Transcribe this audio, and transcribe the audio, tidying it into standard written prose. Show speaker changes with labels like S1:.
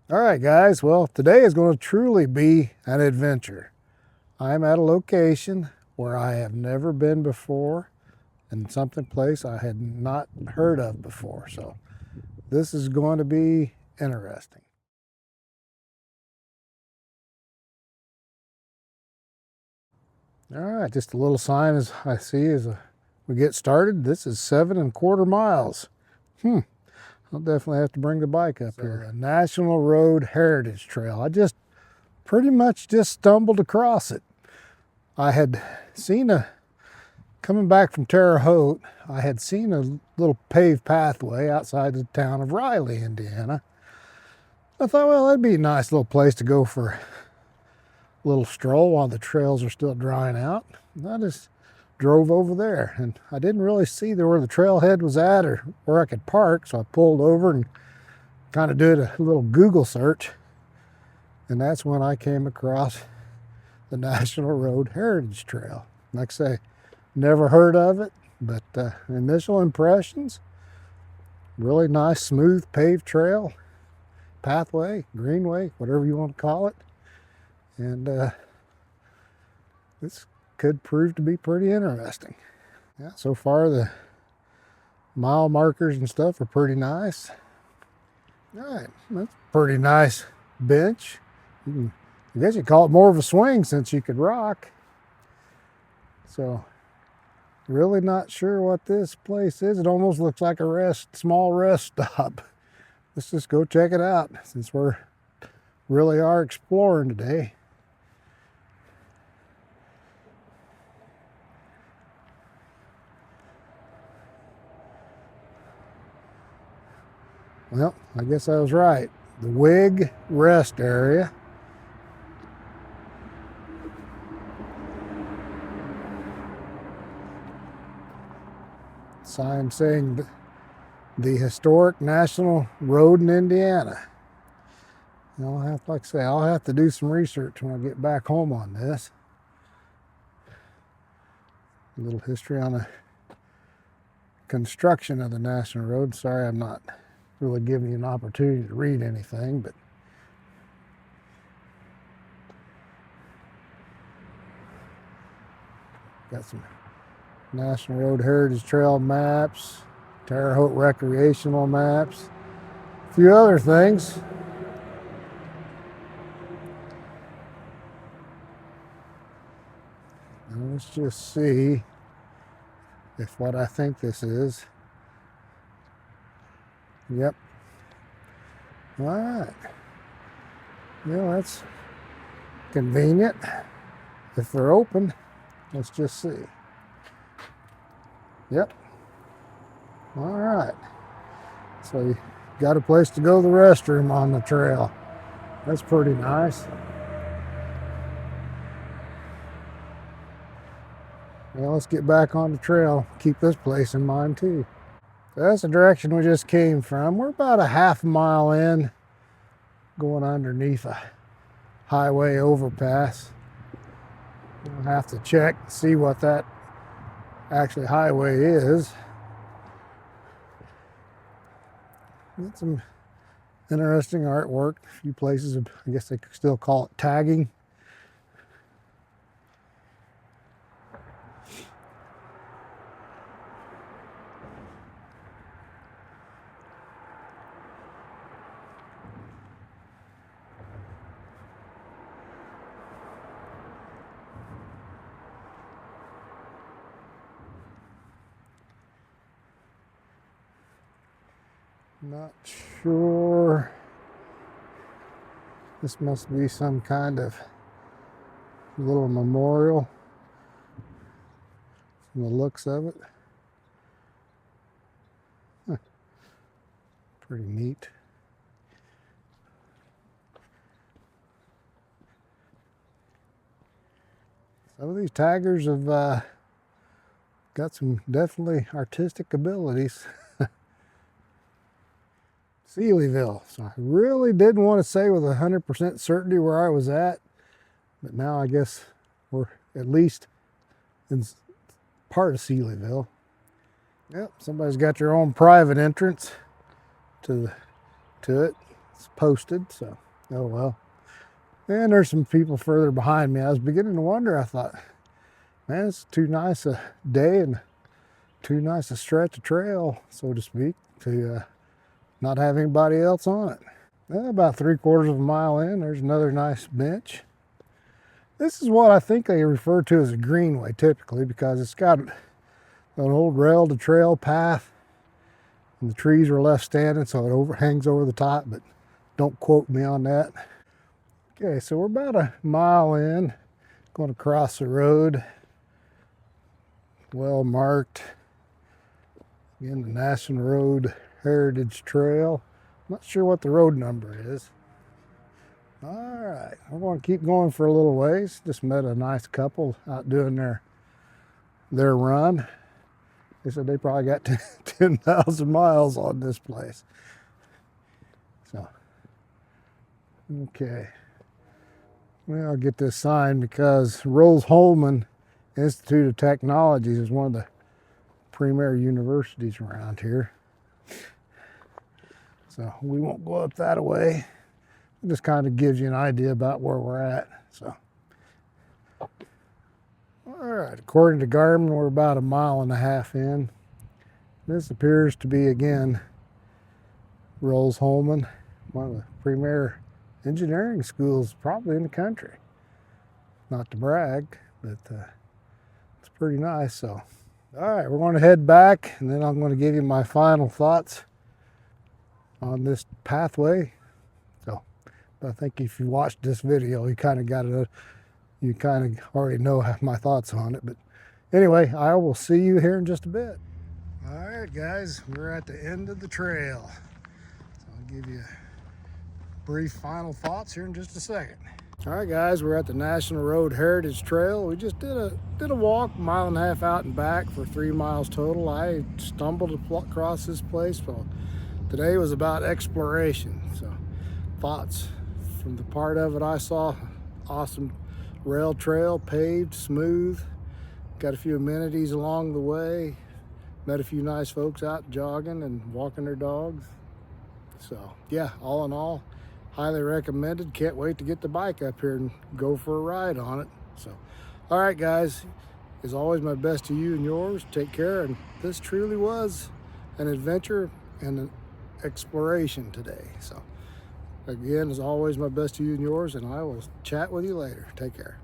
S1: All right, guys. Well, today is going to truly be an adventure. I'm at a location where I have never been before and something place I had not heard of before. So this is going to be interesting. All right, just a little sign as I see as we get started. This is 7¼ miles. I'll definitely have to bring the bike up here. A National Road Heritage Trail. I just pretty much just stumbled across it. I had seen coming back from Terre, Haute, I had seen a little paved pathway outside the town of Riley, Indiana. I thought, well, that'd be a nice little place to go for a little stroll while the trails are still drying out. And I just drove over there, and I didn't really see where the trailhead was at or where I could park, so I pulled over and kind of did a little Google search, and that's when I came across the National Road Heritage Trail. Like I say, never heard of it, but initial impressions, really nice, smooth paved trail, pathway, greenway, whatever you want to call it. And this could prove to be pretty interesting. Yeah, so far the mile markers and stuff are pretty nice. All right, that's a pretty nice bench. I guess you'd call it more of a swing since you could rock. So really not sure what this place is. It almost looks like a small rest stop. Let's just go check it out since we're really are exploring today. Well, I guess I was right. The Twigg rest area. Sign saying the historic national road in Indiana. I'll have, like I say, I'll have to do some research when I get back home on this. A little history on the construction of the national road. Sorry, I'm not really giving you an opportunity to read anything, but got some National Road Heritage Trail maps, Terre Haute recreational maps, a few other things. Now let's just see if what I think this is. Yep. All right. Well, that's convenient. If they're open, let's just see. Yep. All right. So you got a place to go to the restroom on the trail. That's pretty nice. Well, let's get back on the trail. Keep this place in mind too. So that's the direction we just came from. We're about a ½ mile in, going underneath a highway overpass. We'll have to check and see what that actually highway is. Got some interesting artwork. A few places, I guess they could still call it tagging. Not sure. This must be some kind of little memorial from the looks of it. Huh. Pretty neat. Some of these taggers have got some definitely artistic abilities. Seelyville. So I really didn't want to say with 100% certainty where I was at, but now I guess we're at least in part of Seelyville. Yep, somebody's got their own private entrance to it. it's posted, so oh well. And there's some people further behind me. I was beginning to wonder. I thought, man, it's too nice a day and too nice a stretch of trail, so to speak, to not have anybody else on it. Well, about 3/4 of a mile in, there's another nice bench. This is what I think they refer to as a greenway typically, because it's got an old rail to trail path, and the trees were left standing, so it overhangs over the top, but don't quote me on that. Okay, so we're about a mile in, going to cross the road, well marked. Again, the National Road Heritage Trail. Not sure what the road number is. All right, we're going to keep going for a little ways. Just met a nice couple out doing their run. They said they probably got 10,000 miles on this place. So, okay. Well, I'll get this sign because Hulman Institute of Technologies is one of the premier universities around here. So we won't go up that way. It just kind of gives you an idea about where we're at. So, all right, according to Garmin, we're about 1.5 miles in. This appears to be, again, Hulman, one of the premier engineering schools probably in the country. Not to brag, but it's pretty nice. So, all right, we're going to head back, and then I'm going to give you my final thoughts on this pathway. So, I think if you watched this video, you kind of already know my thoughts on it. But anyway, I will see you here in just a bit. All right, guys, we're at the end of the trail. So I'll give you brief final thoughts here in just a second. All right, guys, we're at the National Road Heritage Trail. We just did a walk, 1.5 miles out and back for 3 miles total. I stumbled across this place, so today was about exploration. So thoughts from the part of it I saw: awesome rail trail, paved, smooth, got a few amenities along the way, met a few nice folks out jogging and walking their dogs. So yeah, all in all, highly recommended. Can't wait to get the bike up here and go for a ride on it. So, all right, guys, as always, my best to you and yours. Take care. And this truly was an adventure and an exploration today. So, again, as always, my best to you and yours, and I will chat with you later. Take care.